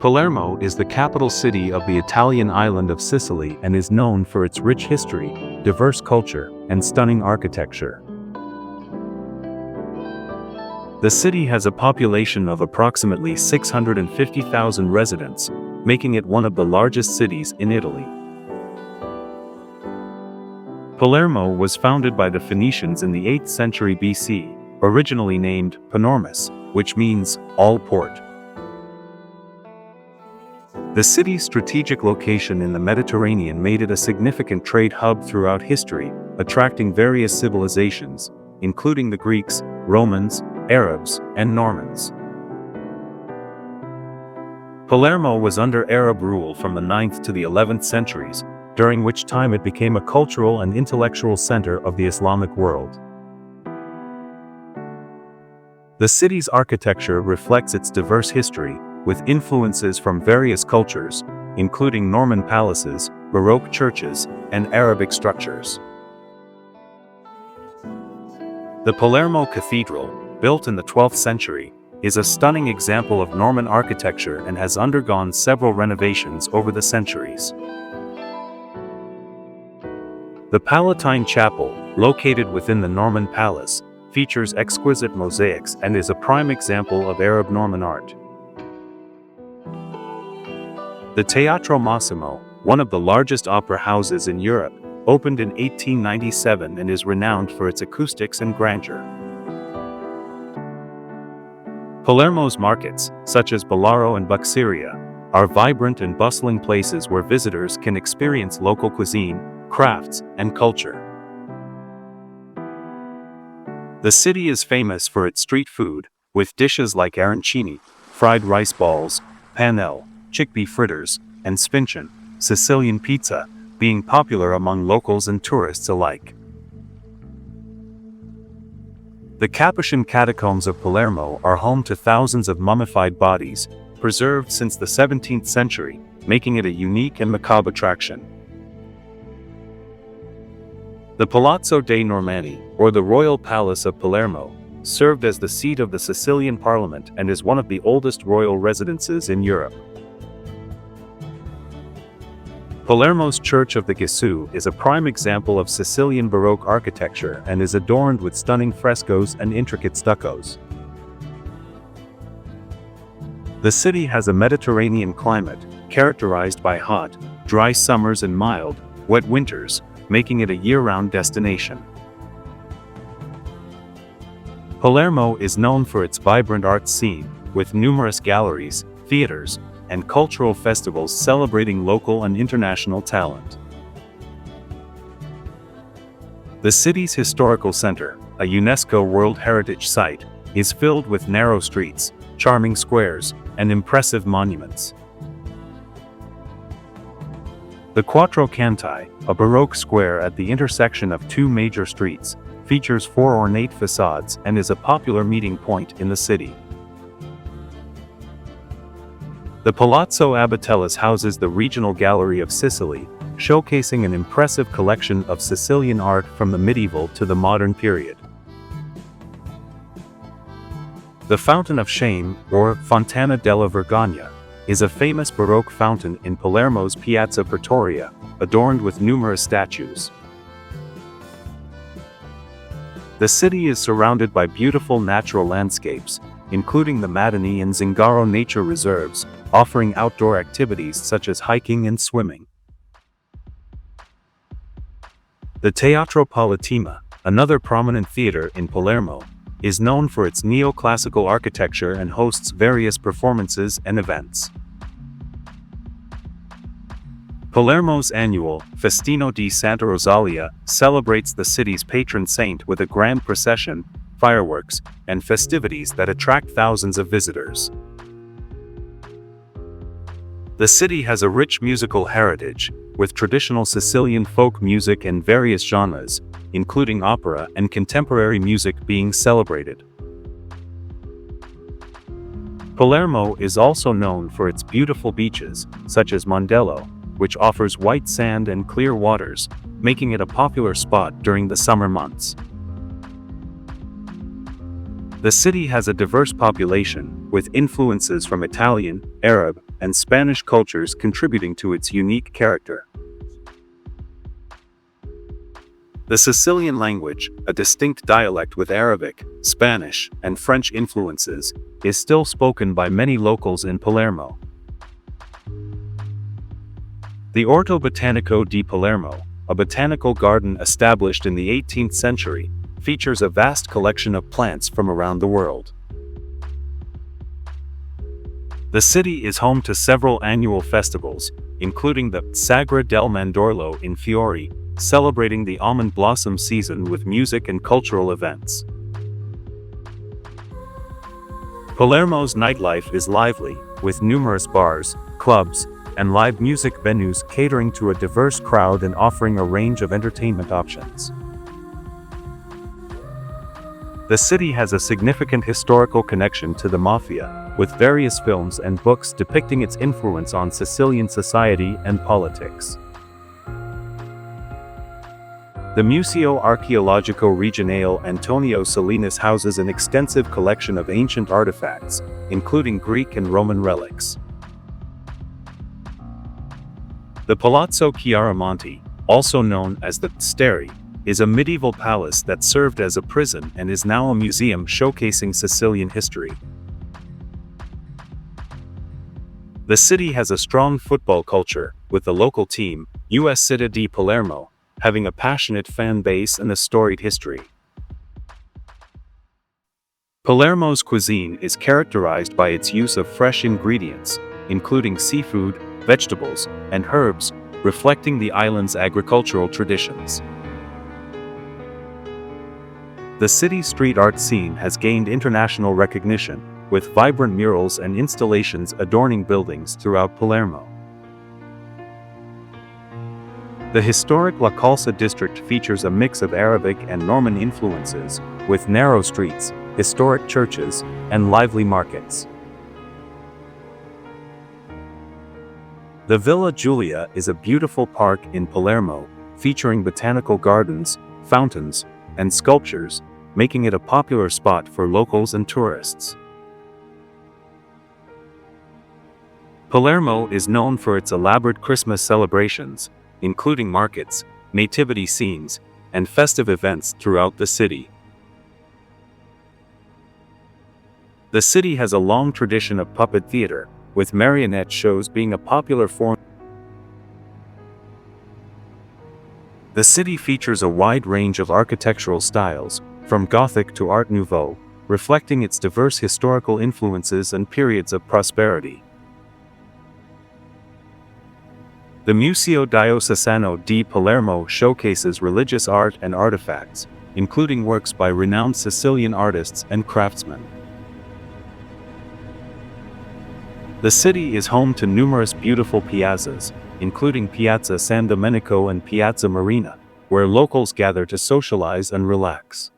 Palermo is the capital city of the Italian island of Sicily and is known for its rich history, diverse culture, and stunning architecture. The city has a population of approximately 650,000 residents, making it one of the largest cities in Italy. Palermo was founded by the Phoenicians in the 8th century BC, originally named Panormus, which means all port. The city's strategic location in the Mediterranean made it a significant trade hub throughout history, attracting various civilizations, including the Greeks, Romans, Arabs, and Normans. Palermo was under Arab rule from the 9th to the 11th centuries, during which time it became a cultural and intellectual center of the Islamic world. The city's architecture reflects its diverse history, with influences from various cultures, including Norman palaces, Baroque churches, and Arabic structures. The Palermo Cathedral, built in the 12th century, is a stunning example of Norman architecture and has undergone several renovations over the centuries. The Palatine Chapel, located within the Norman Palace, features exquisite mosaics and is a prime example of Arab Norman art. The Teatro Massimo, one of the largest opera houses in Europe, opened in 1897 and is renowned for its acoustics and grandeur. Palermo's markets, such as Bolaro and Buxeria, are vibrant and bustling places where visitors can experience local cuisine, crafts, and culture. The city is famous for its street food, with dishes like arancini, fried rice balls, panelle, chickpea fritters, and spinchin, Sicilian pizza, being popular among locals and tourists alike. The Capuchin catacombs of Palermo are home to thousands of mummified bodies, preserved since the 17th century, making it a unique and macabre attraction. The Palazzo dei Normanni, or the Royal Palace of Palermo, served as the seat of the Sicilian Parliament and is one of the oldest royal residences in Europe. Palermo's Church of the Gesù is a prime example of Sicilian Baroque architecture and is adorned with stunning frescoes and intricate stuccos. The city has a Mediterranean climate, characterized by hot, dry summers and mild, wet winters, making it a year-round destination. Palermo is known for its vibrant art scene, with numerous galleries, theaters, and cultural festivals celebrating local and international talent. The city's historical center, a UNESCO World Heritage Site, is filled with narrow streets, charming squares, and impressive monuments. The Quattro Canti, a Baroque square at the intersection of two major streets, features 4 ornate facades and is a popular meeting point in the city. The Palazzo Abatellis houses the Regional Gallery of Sicily, showcasing an impressive collection of Sicilian art from the medieval to the modern period. The Fountain of Shame, or Fontana della Vergogna, is a famous Baroque fountain in Palermo's Piazza Pretoria, adorned with numerous statues. The city is surrounded by beautiful natural landscapes, including the Madani and Zingaro nature reserves, offering outdoor activities such as hiking and swimming. The Teatro Palatino, another prominent theater in Palermo, is known for its neoclassical architecture and hosts various performances and events. Palermo's annual Festino di Santa Rosalia celebrates the city's patron saint with a grand procession, fireworks, and festivities that attract thousands of visitors. The city has a rich musical heritage, with traditional Sicilian folk music and various genres, including opera and contemporary music being celebrated. Palermo is also known for its beautiful beaches, such as Mondello, which offers white sand and clear waters, making it a popular spot during the summer months. The city has a diverse population, with influences from Italian, Arab, and Spanish cultures contributing to its unique character. The Sicilian language, a distinct dialect with Arabic, Spanish, and French influences, is still spoken by many locals in Palermo. The Orto Botanico di Palermo, a botanical garden established in the 18th century, features a vast collection of plants from around the world. The city is home to several annual festivals, including the Sagra del Mandorlo in Fiori, celebrating the almond blossom season with music and cultural events. Palermo's nightlife is lively, with numerous bars, clubs, and live music venues catering to a diverse crowd and offering a range of entertainment options. The city has a significant historical connection to the mafia, with various films and books depicting its influence on Sicilian society and politics. The Museo Archeologico Regionale Antonio Salinas houses an extensive collection of ancient artifacts, including Greek and Roman relics. The Palazzo Chiaramonti, also known as the Steri, is a medieval palace that served as a prison and is now a museum showcasing Sicilian history. The city has a strong football culture, with the local team, US Città di Palermo, having a passionate fan base and a storied history. Palermo's cuisine is characterized by its use of fresh ingredients, including seafood, vegetables, and herbs, reflecting the island's agricultural traditions. The city's street art scene has gained international recognition, with vibrant murals and installations adorning buildings throughout Palermo. The historic La Calza district features a mix of Arabic and Norman influences, with narrow streets, historic churches, and lively markets. The Villa Giulia is a beautiful park in Palermo, featuring botanical gardens, fountains, and sculptures, making it a popular spot for locals and tourists. Palermo is known for its elaborate Christmas celebrations, including markets, nativity scenes, and festive events throughout the city. The city has a long tradition of puppet theater, with marionette shows being a popular form. The city features a wide range of architectural styles, from Gothic to Art Nouveau, reflecting its diverse historical influences and periods of prosperity. The Museo Diocesano di Palermo showcases religious art and artifacts, including works by renowned Sicilian artists and craftsmen. The city is home to numerous beautiful piazzas, including Piazza San Domenico and Piazza Marina, where locals gather to socialize and relax.